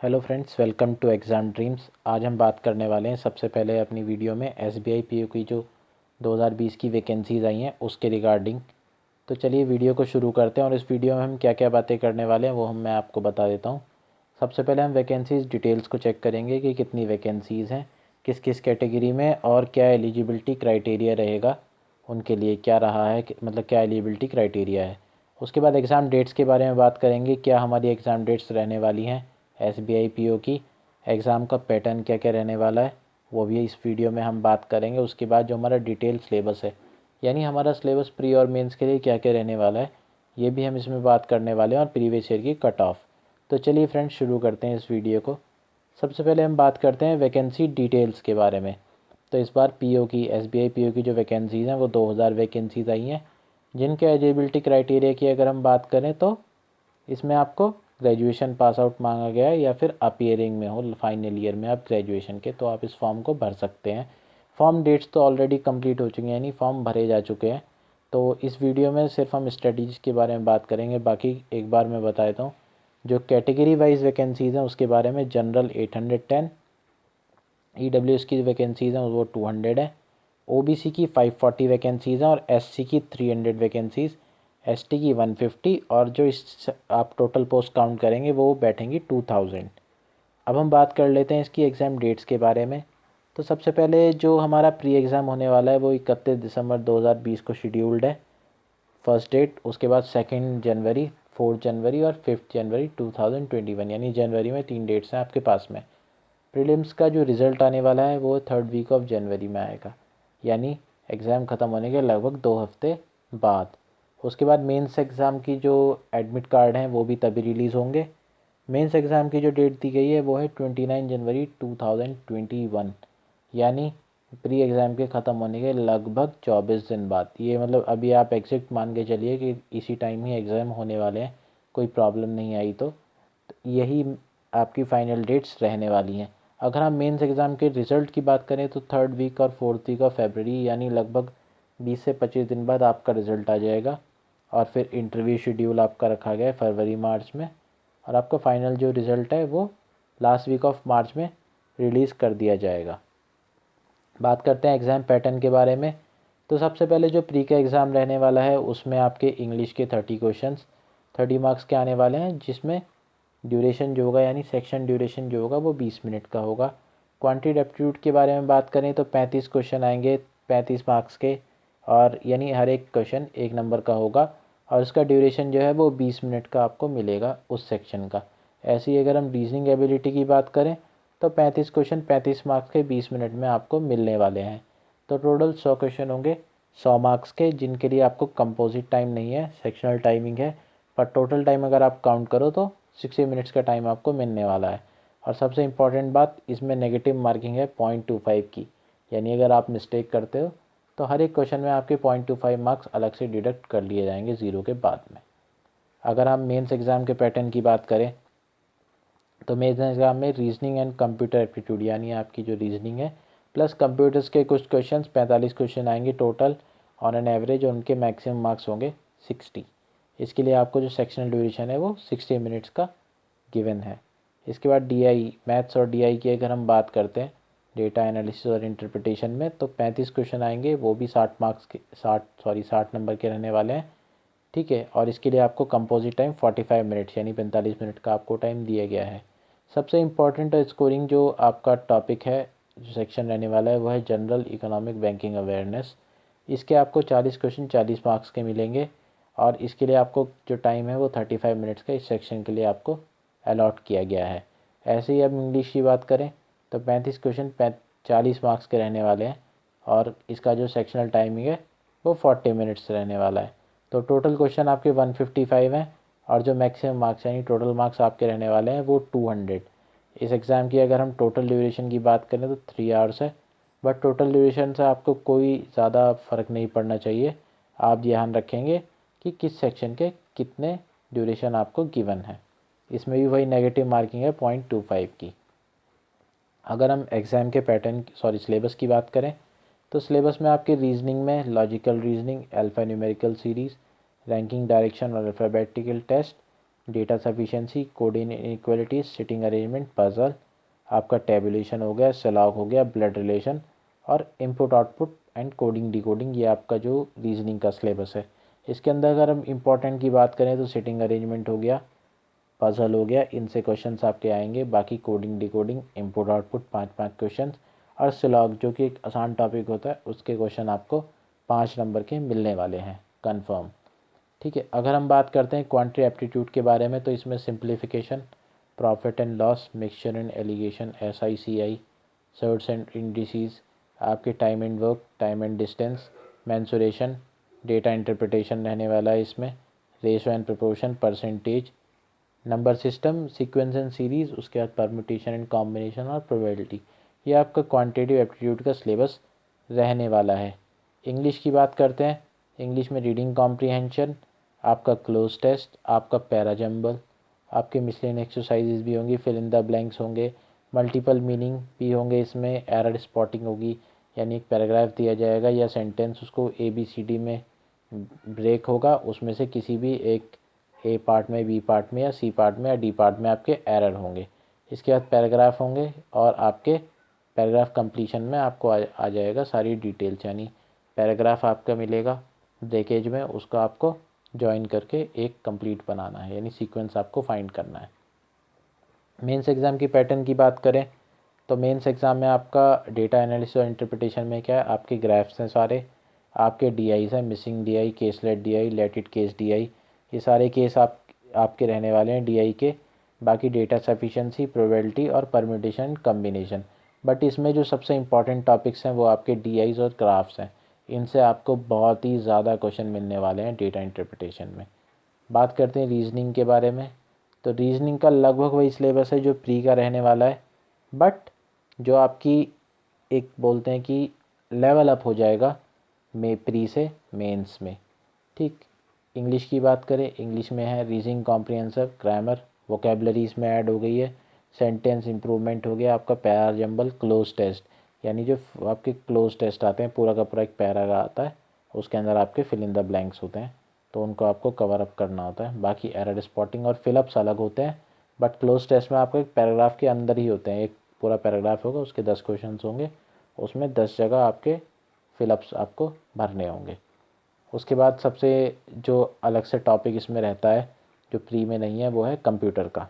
Hello friends, welcome to exam dreams. आज हम बात करने वाले हैं सबसे पहले अपनी वीडियो में एसबीआई पीओ की जो 2020 की वैकेंसीज़ आई हैं उसके रिगार्डिंग। तो चलिए वीडियो को शुरू करते हैं और इस वीडियो में हम क्या क्या बातें करने वाले हैं वो मैं आपको बता देता हूँ। सबसे पहले हम वैकेंसीज़ डिटेल्स को चेक करेंगे कि कितनी वैकेंसीज़ हैं, किस किस कैटेगरी में, और क्या एलिजिबिलिटी क्राइटेरिया रहेगा उनके लिए, क्या रहा है मतलब क्या एलिजिबिलिटी क्राइटेरिया है। उसके बाद एग्ज़ाम डेट्स के बारे में बात करेंगे, क्या हमारी एग्ज़ाम डेट्स रहने वाली हैं एसबीआई पीओ की, एग्ज़ाम का पैटर्न क्या क्या रहने वाला है वो भी इस वीडियो में हम बात करेंगे। उसके बाद जो हमारा डिटेल सिलेबस है, यानी हमारा सिलेबस प्री और मेंस के लिए क्या क्या रहने वाला है, ये भी हम इसमें बात करने वाले हैं, और प्रीवियस ईयर की कट ऑफ। तो चलिए फ्रेंड्स शुरू करते हैं इस वीडियो को। सबसे पहले हम बात करते हैं वैकेंसी डिटेल्स के बारे में। तो इस बार पीओ की एसबीआई पीओ की जो वैकेंसीज़ हैं वो 2000 वैकेंसीज़ आई हैं, जिनके एलिजिबिलिटी क्राइटेरिया की अगर हम बात करें तो इसमें आपको ग्रेजुएशन पास आउट मांगा गया है, या फिर अपीयरिंग में हो फाइनल ईयर में आप ग्रेजुएशन के, तो आप इस फॉर्म को भर सकते हैं। फॉर्म डेट्स तो ऑलरेडी कंप्लीट हो चुकी हैं, यानी फॉर्म भरे जा चुके हैं। तो इस वीडियो में सिर्फ हम स्ट्रेटजीज के बारे में बात करेंगे। बाकी एक बार मैं बता देता हूँ, जो कैटेगरी वाइज वैकेंसीज़ हैं उसके बारे में, जनरल 810, ईडब्ल्यूएस की वैकेंसीज़ हैं वो 200 है, ओबीसी की 540 वैकेंसीज़ हैं, और एससी की 300 वैकेंसीज़, एसटी की 150, और जो इस आप टोटल पोस्ट काउंट करेंगे वो बैठेंगी 2000। अब हम बात कर लेते हैं इसकी एग्ज़ाम डेट्स के बारे में। तो सबसे पहले जो हमारा प्री एग्ज़ाम होने वाला है वो 31 दिसंबर 2020 को शेड्यूल्ड है, फर्स्ट डेट। उसके बाद 2 जनवरी, 4 जनवरी और 5 जनवरी 2021, यानी जनवरी में 3 डेट्स हैं आपके पास में। प्रीलिम्स का जो रिज़ल्ट आने वाला है वो 3rd वीक ऑफ जनवरी में आएगा, यानी एग्ज़ाम ख़त्म होने के लगभग 2 हफ्ते बाद। उसके बाद मेंस एग्ज़ाम की जो एडमिट कार्ड हैं वो भी तभी रिलीज़ होंगे। मेंस एग्ज़ाम की जो डेट दी गई है वो है 29 जनवरी 2021, यानी प्री एग्ज़ाम के ख़त्म होने के लगभग 24 दिन बाद। ये मतलब अभी आप एग्जैक्ट मान के चलिए कि इसी टाइम ही एग्ज़ाम होने वाले हैं, कोई प्रॉब्लम नहीं आई तो यही आपकी फ़ाइनल डेट्स रहने वाली हैं। अगर हम मेंस एग्ज़ाम के रिज़ल्ट की बात करें तो 3rd वीक और 4th वीक ऑफ फरवरी, यानी लगभग 20 से 25 दिन बाद आपका रिज़ल्ट आ जाएगा। और फिर इंटरव्यू शेड्यूल आपका रखा गया है फरवरी मार्च में, और आपका फ़ाइनल जो रिज़ल्ट है वो लास्ट वीक ऑफ मार्च में रिलीज़ कर दिया जाएगा। बात करते हैं एग्ज़ाम पैटर्न के बारे में। तो सबसे पहले जो प्री का एग्ज़ाम रहने वाला है उसमें आपके इंग्लिश के 30 क्वेश्चंस 30 मार्क्स के आने वाले हैं, जिसमें ड्यूरेशन जो होगा, यानी सेक्शन ड्यूरेशन जो होगा वो 20 मिनट का होगा। क्वांटिटी एप्टीट्यूड के बारे में बात करें तो 35 क्वेश्चन आएंगे 35 मार्क्स के, और यानी हर एक क्वेश्चन 1 नंबर का होगा, और उसका ड्यूरेशन जो है वो 20 मिनट का आपको मिलेगा उस सेक्शन का। ऐसे ही अगर हम रीजनिंग एबिलिटी की बात करें तो 35 क्वेश्चन 35 मार्क्स के 20 मिनट में आपको मिलने वाले हैं। तो टोटल 100 क्वेश्चन होंगे 100 मार्क्स के, जिनके लिए आपको कंपोजिट टाइम नहीं है, सेक्शनल टाइमिंग है। पर टोटल टाइम अगर आप काउंट करो तो 60 मिनट्स का टाइम आपको मिलने वाला है। और सबसे इम्पॉर्टेंट बात, इसमें नेगेटिव मार्किंग है 0.25 की, यानी अगर आप मिस्टेक करते हो तो हर एक क्वेश्चन में आपके 0.25 मार्क्स अलग से डिडक्ट कर लिए जाएंगे ज़ीरो के बाद में। अगर हम मेंस एग्ज़ाम के पैटर्न की बात करें तो मेंस एग्ज़ाम में रीजनिंग एंड कंप्यूटर एप्टीट्यूड, यानी आपकी जो रीजनिंग है प्लस कंप्यूटर्स के कुछ क्वेश्चंस 45 क्वेश्चन आएंगे टोटल ऑन एन एवरेज, और उनके मैक्सिमम मार्क्स होंगे 60। इसके लिए आपको जो सेक्शनल ड्यूरेशन है वो 60 मिनट्स का गिवन है। इसके बाद डीआई, मैथ्स और डीआई की अगर हम बात करते हैं, डेटा एनालिसिस और इंटरप्रिटेशन में, तो 35 क्वेश्चन आएंगे, वो भी 60 मार्क्स के 60 नंबर के रहने वाले हैं। ठीक है, और इसके लिए आपको कंपोजिट टाइम 45 मिनट्स यानी 45 मिनट का आपको टाइम दिया गया है। सबसे इम्पॉर्टेंट स्कोरिंग जो आपका टॉपिक है, जो सेक्शन रहने वाला है, वो है जनरल इकोनॉमिक बैंकिंग अवेयरनेस। इसके आपको 40 क्वेश्चन 40 मार्क्स के मिलेंगे, और इसके लिए आपको जो टाइम है वो 35 मिनट्स का इस सेक्शन के लिए आपको अलॉट किया गया है। ऐसे ही अब इंग्लिश की बात करें तो 35 क्वेश्चन 40 मार्क्स के रहने वाले हैं, और इसका जो सेक्शनल टाइमिंग है वो 40 मिनट्स रहने वाला है। तो टोटल क्वेश्चन आपके 155 हैं, और जो मैक्सिमम मार्क्स यानी टोटल मार्क्स आपके रहने वाले हैं वो 200। इस एग्ज़ाम की अगर हम टोटल ड्यूरेशन की बात करें तो 3 आवर्स है, बट टोटल ड्यूरेशन से आपको कोई ज़्यादा फ़र्क नहीं पड़ना चाहिए। आप ध्यान रखेंगे कि किस सेक्शन के कितने ड्यूरेशन आपको गिवन है। इसमें भी वही नेगेटिव मार्किंग है 0.25 की। अगर हम एग्ज़ाम के पैटर्न सिलेबस की बात करें तो सिलेबस में आपके रीजनिंग में logical reasoning, alpha numerical series, ranking direction और alphabetical test, data sufficiency, code inequalities, sitting arrangement, puzzle, आपका टेबुलेशन हो गया, स्लॉग हो गया, ब्लड रिलेशन और input output and coding decoding, ये आपका जो रीजनिंग का सिलेबस है। इसके अंदर अगर हम इम्पोर्टेंट की बात करें तो सिटिंग अरेंजमेंट हो गया, पजल हो गया, इनसे क्वेश्चंस आपके आएंगे। बाकी coding decoding, input output 5-5 questions और स्लॉग जो कि एक आसान टॉपिक होता है उसके क्वेश्चन आपको 5 नंबर के मिलने वाले हैं कंफर्म। ठीक है, अगर हम बात करते हैं क्वांटिटी एप्टीट्यूड के बारे में तो इसमें simplification, profit and loss, mixture and alligation, SICI, surds and indices, आपके time and work, time and distance, mensuration, data interpretation रहने वाला है इसमें, ratio and proportion, percentage, number system, sequence and series, उसके बाद परम्यूटेशन एंड कॉम्बिनेशन और probability. ये आपका क्वांटिटेटिव एप्टीट्यूड का सिलेबस रहने वाला है। इंग्लिश की बात करते हैं, इंग्लिश में रीडिंग कॉम्प्रीहेंशन, आपका क्लोज टेस्ट, आपका पैराजम्बल, आपके मिसलेन एक्सरसाइजेज भी होंगी, फिल इन द ब्लैंक्स होंगे, मल्टीपल मीनिंग भी होंगे, इसमें एरर स्पॉटिंग होगी, यानी एक पैराग्राफ दिया जाएगा या सेंटेंस, उसको ABCD में ब्रेक होगा, उसमें से किसी भी एक A पार्ट में, B पार्ट में या C पार्ट में या D पार्ट में आपके एरर होंगे। इसके बाद पैराग्राफ होंगे और आपके पैराग्राफ कंप्लीशन में आपको आ जाएगा सारी डिटेल्स, यानी पैराग्राफ आपका मिलेगा ब्रेकेज में, उसको आपको ज्वाइन करके एक कंप्लीट बनाना है, यानी सीक्वेंस आपको फाइंड करना है। मेंस एग्ज़ाम की पैटर्न की बात करें तो मेंस एग्ज़ाम में आपका डेटा एनालिसिस और इंटरप्रिटेशन में क्या है, आपके ग्राफ्स हैं सारे, आपके DIs हैं, मिसिंग DI, केसलेट DI, लेटेड केस DI, ये सारे केस आपके रहने वाले हैं DI के। बाकी डेटा सफिशिएंसी, प्रोबेबिलिटी और परम्यूटेशन कम्बिनेशन। बट इसमें जो सबसे इंपॉर्टेंट टॉपिक्स हैं वो आपके DIs और ग्राफ्स हैं, इनसे आपको बहुत ही ज़्यादा क्वेश्चन मिलने वाले हैं डेटा इंटरप्रिटेशन में। बात करते हैं रीजनिंग के बारे में, तो रीजनिंग का लगभग वही सिलेबस है जो प्री का रहने वाला है, बट जो आपकी एक बोलते हैं कि लेवल अप हो जाएगा प्री से मेंस में। ठीक, इंग्लिश की बात करें, इंग्लिश में है रीजनिंग कॉम्प्रिहेंसिव, ग्रामर, वोकेबलरी इसमें ऐड हो गई है, सेंटेंस इंप्रूवमेंट हो गया, आपका पैराजम्बल, क्लोज टेस्ट, यानी जो आपके क्लोज टेस्ट आते हैं पूरा का पूरा एक पैरा का आता है, उसके अंदर आपके फिल इन द ब्लैंक्स होते हैं, तो उनको आपको कवर अप करना होता है। बाकी एरर स्पॉटिंग और फिलअप्स अलग होते हैं, बट क्लोज टेस्ट में आपको एक पैराग्राफ के अंदर ही होते हैं, एक पूरा पैराग्राफ होगा, उसके 10 क्वेश्चन होंगे, उसमें 10 जगह आपके फिलअप्स आपको भरने होंगे। उसके बाद सबसे जो अलग से टॉपिक इसमें रहता है जो प्री में नहीं है वो है कंप्यूटर का।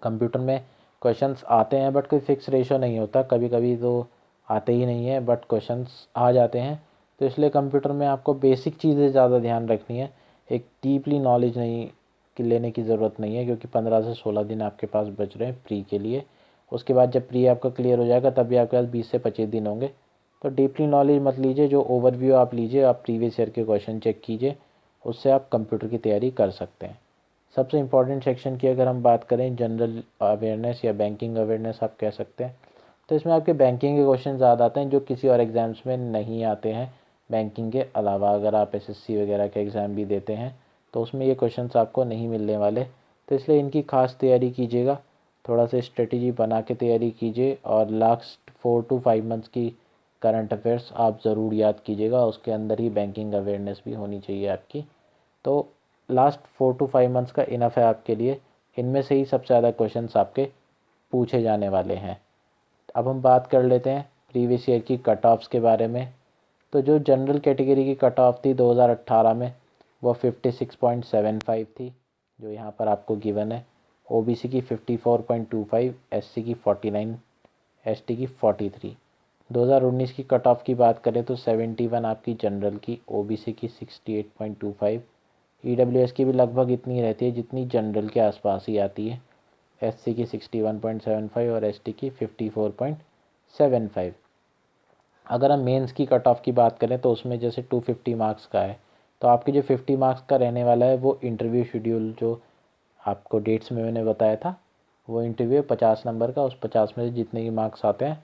कंप्यूटर में क्वेश्चंस आते हैं बट कोई फिक्स रेशो नहीं होता, कभी कभी तो आते ही नहीं है बट क्वेश्चंस आ जाते हैं, तो इसलिए कंप्यूटर में आपको बेसिक चीज़ें ज़्यादा ध्यान रखनी है, एक डीपली नॉलेज नहीं लेने की ज़रूरत नहीं है, क्योंकि 15 से 16 दिन आपके पास बच रहे हैं प्री के लिए। उसके बाद जब प्री आपका क्लियर हो जाएगा तब भी आपके पास 20 से 25 दिन होंगे, तो डीपली नॉलेज मत लीजिए, जो ओवरव्यू आप लीजिए, आप प्रीवियस ईयर के क्वेश्चन चेक कीजिए, उससे आप कंप्यूटर की तैयारी कर सकते हैं। सबसे इम्पॉर्टेंट सेक्शन की अगर हम बात करें, जनरल अवेयरनेस या बैंकिंग अवेयरनेस आप कह सकते हैं, तो इसमें आपके बैंकिंग के क्वेश्चन ज़्यादा आते हैं जो किसी और एग्ज़ाम्स में नहीं आते हैं। बैंकिंग के अलावा अगर आप SSC वगैरह के एग्ज़ाम भी देते हैं तो उसमें ये क्वेश्चंस आपको नहीं मिलने वाले, तो इसलिए इनकी खास तैयारी कीजिएगा, थोड़ा सा स्ट्रेटजी बना के तैयारी कीजिए, और लास्ट 4 to 5 मंथ्स की करंट अफेयर्स आप ज़रूर याद कीजिएगा, उसके अंदर ही बैंकिंग अवेयरनेस भी होनी चाहिए आपकी। तो लास्ट 4 to 5 मंथ्स का इनफ है आपके लिए, इनमें से ही सबसे ज़्यादा क्वेश्चंस आपके पूछे जाने वाले हैं। अब हम बात कर लेते हैं प्रीवियस ईयर की कट ऑफ्स के बारे में, तो जो जनरल कैटेगरी की कट ऑफ थी 2018 में वो 56.75 थी, जो यहाँ पर आपको गिवन है। OBC की 54.25, SC की 49, ST की 43। 2019 की कट ऑफ की बात करें तो 71 आपकी जनरल की, OBC की 68.25, EWS की भी लगभग इतनी रहती है जितनी जनरल के आसपास ही आती है, SC की 61.75 और ST की 54.75। अगर हम मेंस की कट ऑफ की बात करें तो उसमें जैसे 250 मार्क्स का है, तो आपके जो 50 मार्क्स का रहने वाला है वो इंटरव्यू शेड्यूल जो आपको डेट्स में मैंने बताया था, वो इंटरव्यू 50 नंबर का, उस 50 में से जितने भी मार्क्स आते हैं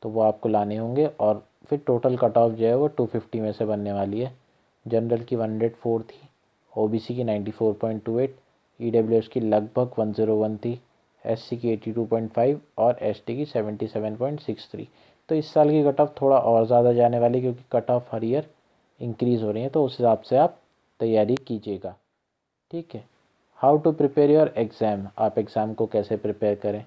तो वो आपको लाने होंगे, और फिर टोटल कट ऑफ जो है वो 250 में से बनने वाली है। जनरल की 104 थी, OBC की 94.28, EWS की लगभग 101 थी, SC की 82.5 और ST की 77.63। तो इस साल की कट ऑफ थोड़ा और ज़्यादा जाने वाली, क्योंकि cut of her year increase हो रही है, तो उस हिसाब से आप तैयारी कीजिएगा। ठीक है, how to prepare your exam, आप एग्ज़ाम को कैसे प्रिपेयर करें,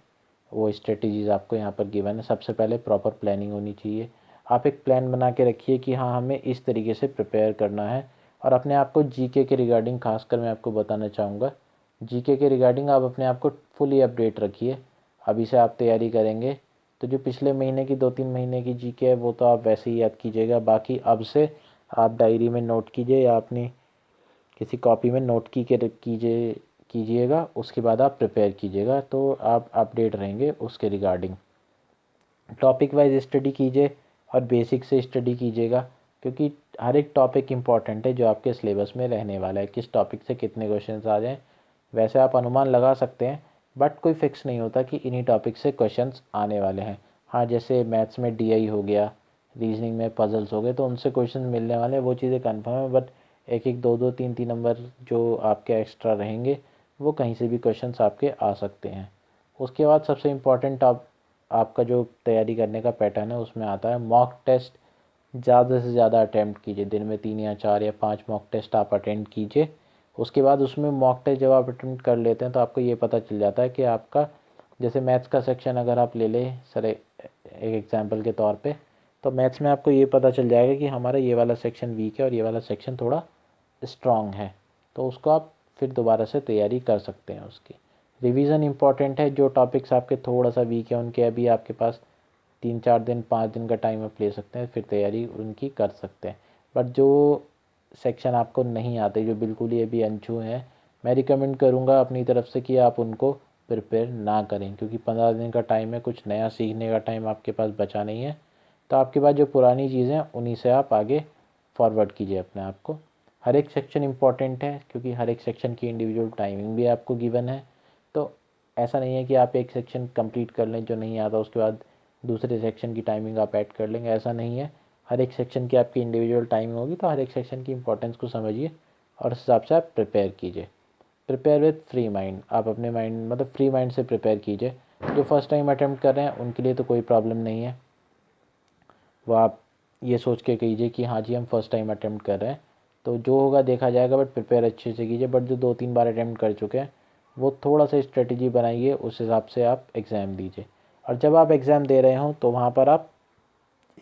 वो स्ट्रेटजीज़ आपको यहाँ पर गिवन है। सबसे पहले प्रॉपर प्लानिंग होनी चाहिए। आप एक प्लान बना के रखिए कि हाँ हमें इस तरीके से प्रिपेयर करना है। और अपने आप को जीके के रिगार्डिंग खासकर मैं आपको बताना चाहूँगा, जीके के रिगार्डिंग आप अपने आप को फुली अपडेट रखिए। अभी से आप तैयारी करेंगे तो जो पिछले महीने की 2-3 महीने की जीके है वो तो आप वैसे ही याद कीजिएगा। बाकी अब से आप डायरी में नोट कीजिए या अपनी किसी कॉपी में नोट कीजिएगा। उसके बाद आप प्रिपेयर कीजिएगा तो आप अपडेट रहेंगे उसके रिगार्डिंग। टॉपिक वाइज स्टडी कीजिए और बेसिक से स्टडी कीजिएगा, क्योंकि हर एक टॉपिक इम्पॉर्टेंट है जो आपके सिलेबस में रहने वाला है। किस टॉपिक से कितने क्वेश्चंस आ जाएं वैसे आप अनुमान लगा सकते हैं, बट कोई फिक्स नहीं होता कि इन्हीं टॉपिक से क्वेश्चंस आने वाले हैं। हाँ, जैसे मैथ्स में डीआई हो गया, रीजनिंग में पजल्स हो गए, तो उनसे क्वेश्चन मिलने वाले हैं, वो चीज़ें कन्फर्म है। बट एक एक दो दो तीन तीन नंबर जो आपके एक्स्ट्रा रहेंगे वो कहीं से भी क्वेश्चंस आपके आ सकते हैं। उसके बाद सबसे इम्पॉर्टेंट आपका जो तैयारी करने का पैटर्न है उसमें आता है मॉक टेस्ट। ज़्यादा से ज़्यादा अटैम्प्ट कीजिए, दिन में 3 या 4 या 5 मॉक टेस्ट आप अटेंड कीजिए। उसके बाद उसमें मॉक टेस्ट जब आप अटेंड कर लेते हैं तो आपको ये पता चल जाता है कि आपका, जैसे मैथ्स का सेक्शन अगर आप ले लें सर एक एग्जांपल के तौर पे, तो मैथ्स में आपको ये पता चल जाएगा कि हमारा ये वाला सेक्शन वीक है और ये वाला सेक्शन थोड़ा स्ट्रॉन्ग है, तो उसको आप फिर दोबारा से तैयारी कर सकते हैं। उसकी रिवीजन इंपॉर्टेंट है। जो टॉपिक्स आपके थोड़ा सा वीक है उनके अभी आपके पास 3-4 दिन 5 दिन का टाइम आप ले सकते हैं, फिर तैयारी उनकी कर सकते हैं। बट जो सेक्शन आपको नहीं आते, जो बिल्कुल ही अभी अनछू हैं, मैं रिकमेंड करूँगा अपनी तरफ से कि आप उनको प्रिपेयर ना करें, क्योंकि 15 दिन का टाइम है, कुछ नया सीखने का टाइम आपके पास बचा नहीं है। तो आपके पास जो पुरानी चीज़ें हैं उन्हीं से आप आगे फॉरवर्ड कीजिए अपने आप को। हर एक सेक्शन इम्पॉर्टेंट है, क्योंकि हर एक सेक्शन की इंडिविजुअल टाइमिंग भी आपको गिवन है। तो ऐसा नहीं है कि आप एक सेक्शन कंप्लीट कर लें जो नहीं आता, उसके बाद दूसरे सेक्शन की टाइमिंग आप ऐड कर लेंगे, ऐसा नहीं है। हर एक सेक्शन की आपकी इंडिविजुअल टाइमिंग होगी, तो हर एक सेक्शन की इंपॉर्टेंस को समझिए और उस हिसाब से आप प्रिपेयर कीजिए। प्रिपेयर विथ फ्री माइंड, आप अपने माइंड मतलब फ्री माइंड से प्रिपेयर कीजिए। जो फर्स्ट टाइम अटैम्प्ट कर रहे हैं उनके लिए तो कोई प्रॉब्लम नहीं है, वो आप ये सोच के कीजिए कि हाँ जी हम फर्स्ट टाइम अटैम्प्ट कर रहे हैं, तो जो होगा देखा जाएगा। बट प्रिपेयर अच्छे से कीजिए। बट जो 2-3 बार अटैम्प्ट कर चुके हैं वो थोड़ा सा स्ट्रेटजी बनाइए, उस हिसाब से आप एग्ज़ाम दीजिए। और जब आप एग्ज़ाम दे रहे हों तो वहाँ पर आप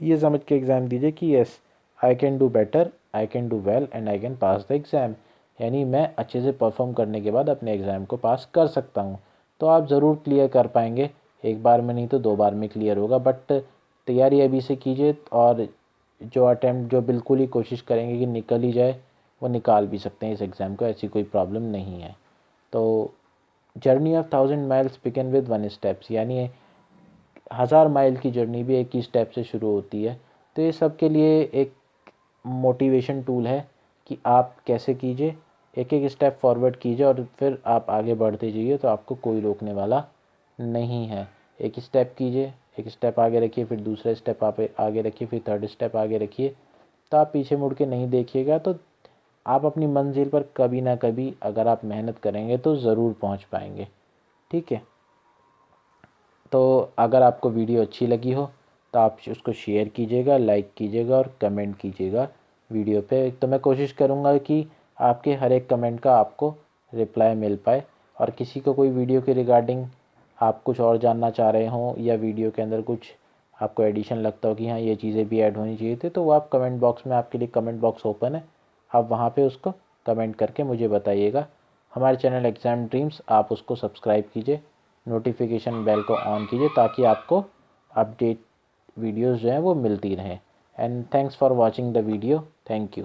ये समझ के एग्ज़ाम दीजिए कि yes I can do better, I can do well and I can pass the exam, यानी मैं अच्छे से परफॉर्म करने के बाद अपने एग्ज़ाम को पास कर सकता हूँ। तो आप ज़रूर क्लियर कर पाएंगे, एक बार में नहीं तो 2 बार में क्लियर होगा। बट तैयारी अभी से कीजिए, और जो अटैम्प्ट जो बिल्कुल ही कोशिश करेंगे कि निकल ही जाए, वो निकाल भी सकते हैं इस एग्ज़ाम को, ऐसी कोई प्रॉब्लम नहीं है। तो journey of 1000 miles begin with 1 steps, यानी 1000 माइल की जर्नी भी एक ही स्टेप से शुरू होती है। तो ये सब के लिए एक मोटिवेशन टूल है कि आप कैसे कीजिए, एक एक स्टेप फॉरवर्ड कीजिए और फिर आप आगे बढ़ते जाइए, तो आपको कोई रोकने वाला नहीं है। एक स्टेप कीजिए, एक स्टेप आगे रखिए, फिर दूसरा स्टेप आप आगे रखिए, फिर थर्ड स्टेप आगे रखिए। तो आप पीछे मुड़ के नहीं देखिएगा, तो आप अपनी मंजिल पर कभी ना कभी अगर आप मेहनत करेंगे तो ज़रूर पहुंच पाएंगे। ठीक है, तो अगर आपको वीडियो अच्छी लगी हो तो आप उसको शेयर कीजिएगा, लाइक कीजिएगा और कमेंट कीजिएगा वीडियो पे। तो मैं कोशिश करूँगा कि आपके हर एक कमेंट का आपको रिप्लाई मिल पाए। और किसी को कोई वीडियो के रिगार्डिंग आप कुछ और जानना चाह रहे हों, या वीडियो के अंदर कुछ आपको एडिशन लगता हो कि हाँ ये चीज़ें भी ऐड होनी चाहिए थी, तो वो आप कमेंट बॉक्स में, आपके लिए कमेंट बॉक्स ओपन है, आप वहाँ पे उसको कमेंट करके मुझे बताइएगा। हमारे चैनल एग्ज़ाम ड्रीम्स, आप उसको सब्सक्राइब कीजिए, नोटिफिकेशन बेल को ऑन कीजिए, ताकि आपको अपडेट वीडियोस जो हैं वो मिलती रहें। And thanks for watching the video. Thank you.